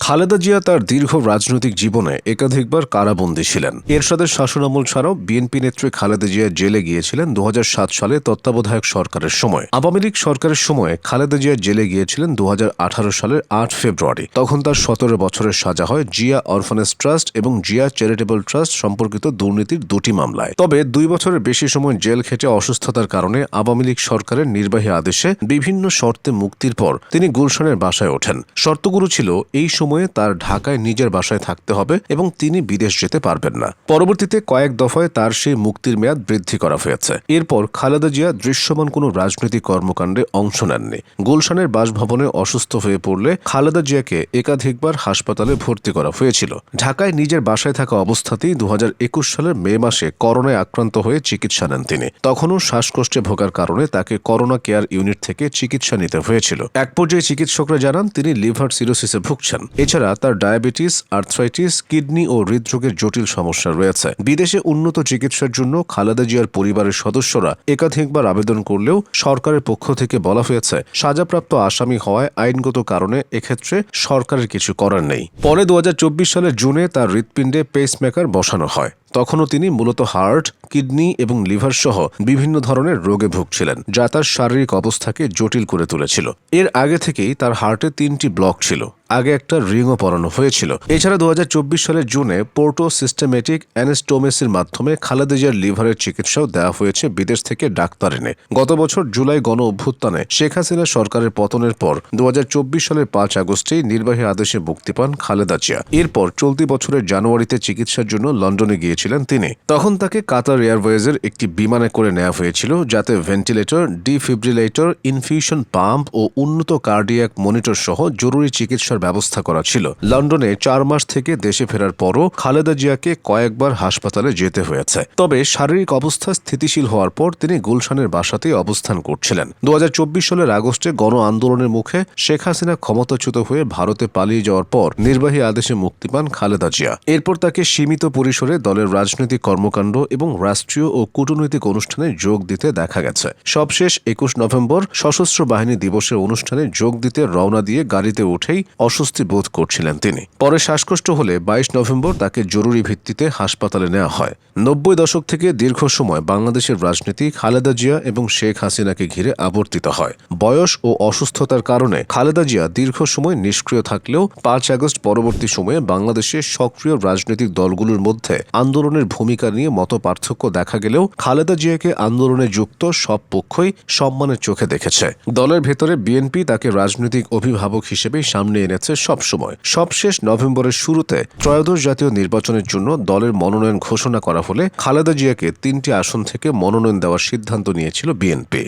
খালেদা জিয়া তার দীর্ঘ রাজনৈতিক জীবনে একাধিকবার কারাবন্দী ছিলেন। এরশাদের শাসনামল ছাড়াও বিএনপি নেত্রী খালেদা জিয়া জেলে গিয়েছিলেন 2007 সালে তত্ত্বাবধায়ক সরকারের সময়। আওয়ামী লীগ সরকারের সময়ে খালেদা জিয়া জেলে গিয়েছিলেন 2018 সালের 8 ফেব্রুয়ারি। তখন তার 17 বছরের সাজা হয় জিয়া অরফানেজ ট্রাস্ট এবং জিয়া চ্যারিটেবল ট্রাস্ট সম্পর্কিত দুর্নীতির দুটি মামলায়। তবে 2 বছরের বেশি সময় জেল খেটে অসুস্থতার কারণে আওয়ামী লীগ সরকারের নির্বাহী আদেশে বিভিন্ন শর্তে মুক্তির পর তিনি গুলশানের বাসায় ওঠেন। শর্তগুলো ছিল এই সময়ে তার ঢাকায় নিজের বাসায় থাকতে হবে এবং তিনি বিদেশ যেতে পারবেন না। পরবর্তীতে কয়েক দফায় তার সেই মুক্তির মেয়াদ বৃদ্ধি করা হয়েছে। এরপর খালেদা জিয়া দৃশ্যমান কোনো রাজনৈতিক কর্মকাণ্ডে অংশ নেননি। গুলশানের বাসভবনে অসুস্থ হয়ে পড়লে খালেদা জিয়াকে একাধিকবার হাসপাতালে ভর্তি করা হয়েছিল। ঢাকায় নিজের বাসায় থাকা অবস্থাতেই 2021 সালের মে মাসে করোনায় আক্রান্ত হয়ে চিকিৎসা নেন তিনি। তখনও শ্বাসকষ্টে ভোগার কারণে তাকে করোনা কেয়ার ইউনিট থেকে চিকিৎসা নিতে হয়েছিল। এক পর্যায়ে চিকিৎসকরা জানান তিনি লিভার সিরোসিসে ভুগছেন। এছাড়া তার ডায়াবেটিস, আর্থ্রাইটিস, কিডনি ও হৃদরোগের জটিল সমস্যা রয়েছে। বিদেশে উন্নত চিকিৎসার জন্য খালেদা জিয়ার পরিবারের সদস্যরা একাধিকবার আবেদন করলেও সরকারের পক্ষ থেকে বলা হয়েছে সাজাপ্রাপ্ত আসামি হওয়ায় আইনগত কারণে এক্ষেত্রে সরকারের কিছু করার নেই। পরে 2024 সালের জুনে তার হৃৎপিণ্ডে পেসমেকার বসানো হয়। তখনও তিনি মূলত হার্ট, কিডনি এবং লিভার সহ বিভিন্ন ধরনের রোগে ভুগছিলেন, যা তার শারীরিক অবস্থাকে জটিল করে তুলেছিল। এর আগে থেকেই তার হার্টে 3টি ব্লক ছিল। আগে একটা রিংও পরানো হয়েছিল। এছাড়া 2024 সালের জুনে পোর্টো সিস্টেমেটিক অ্যানাস্টোমোসিসের মাধ্যমে খালেদা জিয়ার লিভারের চিকিৎসাও দেওয়া হয়েছে বিদেশ থেকে ডাক্তার এনে। গত বছর জুলাই গণ অভ্যুত্থানে শেখ হাসিনা সরকারের পতনের পর 2024 সালের 5 আগস্টেই নির্বাহী আদেশে মুক্তি পান খালেদা জিয়া। এরপর চলতি বছরের জানুয়ারিতে চিকিৎসার জন্য লন্ডনে গিয়েছিলেন তিনি। তখন তাকে কাতার এয়ারওয়েজের একটি বিমানে করে নেওয়া হয়েছিল, যাতে ভেন্টিলেটর, ডিফিব্রিলেটর, ইনফিউশন পাম্প ও উন্নত কার্ডিয়াক মনিটর সহ জরুরি চিকিৎসার ব্যবস্থা করা ছিল। লন্ডনে 4 মাস থেকে দেশে ফেরার পরও খালেদা জিয়াকে কয়েকবার হাসপাতালে যেতে হয়েছে। তবে শারীরিক অবস্থা স্থিতিশীল হওয়ার পর তিনি গুলশানের বাসাতেই অবস্থান করছিলেন। 2024 সালের আগস্টে গণ আন্দোলনের মুখে শেখ হাসিনা ক্ষমতাচ্যুত হয়ে ভারতে পালিয়ে যাওয়ার পর নির্বাহী আদেশে মুক্তি পান খালেদা জিয়া। এরপর তাকে সীমিত পরিসরে দলের রাজনৈতিক কর্মকাণ্ড এবং রাষ্ট্রীয় ও কূটনৈতিক অনুষ্ঠানে যোগ দিতে দেখা গেছে। সবশেষ 21 নভেম্বর সশস্ত্র বাহিনী দিবসের অনুষ্ঠানে যোগ দিতে রওনা দিয়ে গাড়িতে উঠেই অস্বস্তি বোধ করছিলেন তিনি। পরে শ্বাসকষ্ট হলে 22 নভেম্বর তাকে জরুরি ভিত্তিতে হাসপাতালে নেওয়া হয়। 90 দশক থেকে দীর্ঘ সময় বাংলাদেশের রাজনীতি খালেদা জিয়া এবং শেখ হাসিনাকে ঘিরে আবর্তিত হয়। বয়স ও অসুস্থতার কারণে খালেদা জিয়া দীর্ঘ সময় নিষ্ক্রিয় থাকলেও 5 আগস্ট পরবর্তী সময়ে বাংলাদেশের সক্রিয় রাজনৈতিক দলগুলোর মধ্যে আন্দোলনের ভূমিকা নিয়ে মত পার্থক্য দেখা গেলেও খালেদা জিয়াকে আন্দোলনে যুক্ত সব পক্ষই সম্মানের চোখে দেখেছে। দলের ভেতরে বিএনপি তাকে রাজনৈতিক অভিভাবক হিসেবেই সামনে এনেছে সবসময়। সবশেষ নভেম্বরের শুরুতে ত্রয়োদশ জাতীয় নির্বাচনের জন্য দলের মনোনয়ন ঘোষণা করা হলে খালেদা জিয়াকে 3টি আসন থেকে মনোনয়ন দেওয়ার সিদ্ধান্ত নিয়েছিল বিএনপি।